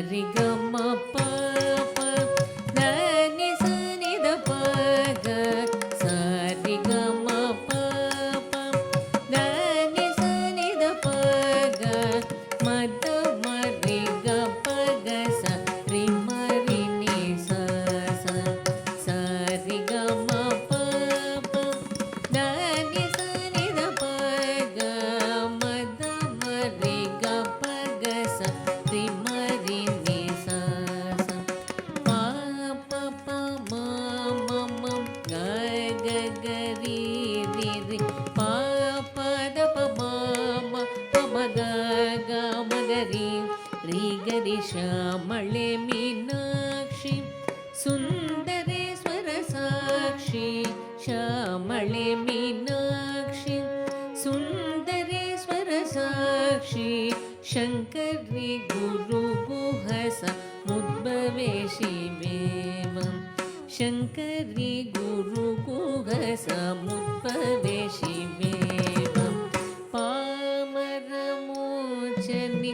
ri ga ma pa pa da ni sa ni da pa ga sa ri ga ma pa pa da ni sa ni da pa ga ma da ma ri ga pa ga sa ri ma ri ni sa sa sa ri ga ma pa pa da ni sa ni da pa ga ma da ma ri ga pa ga sa ri ma ri ni sa sa pa pa pa ma ma ma ga ga ga ri ri ri pa pa da pa ma ma pa ma ga ga ma ga ri ri ga ri ಶ್ಯಾಮಳೆ Meenakshi Sundareshwara Sakshi ಶ್ಯಾಮಳೆ Meenakshi Sundareshwara Sakshi Shankari Guru ಗುಹಸ ಮುದ್ಭವೆ ಶಿವೇವಂ Shankari Guru ಗುಹಸ ಮುದ್ಭವೆ ಶಿವೇವಂ ಪಾಮರಮೋಚನಿ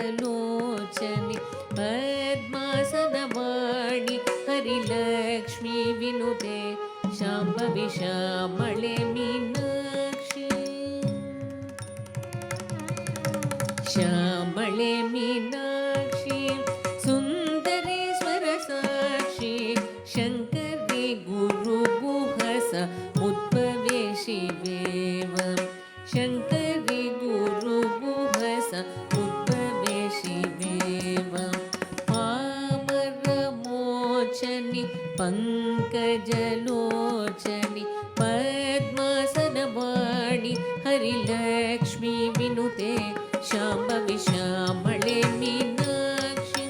ಪಂಕಜಲೋಚನಿ ಪದ್ಮಾಸನವಾಣಿ ಹರಿಲಕ್ಷ್ಮೀ ವಿನುತೆ Shambhavi ಶ್ಯಾಮಳೆ Meenakshi ಶ್ಯಾಮಳೆ Meenakshi Sundareshwara Sakshi Shankari Guru ಗುಹಸ ಮುದ್ಭವೆ ಶಿವೇವಂ Shankari Guru ಗುಹಸ ಮುದ್ಭವೆ ಶಿವೇವಂ ಪಾಮರಮೋಚನಿ ಪಂಕಜಲೋಚನಿ ಪದ್ಮಾಸನವಾಣಿ ಹರಿಲಕ್ಷ್ಮೀ ವಿನುತೆ Shambhavi ಶ್ಯಾಮಳೆ Meenakshi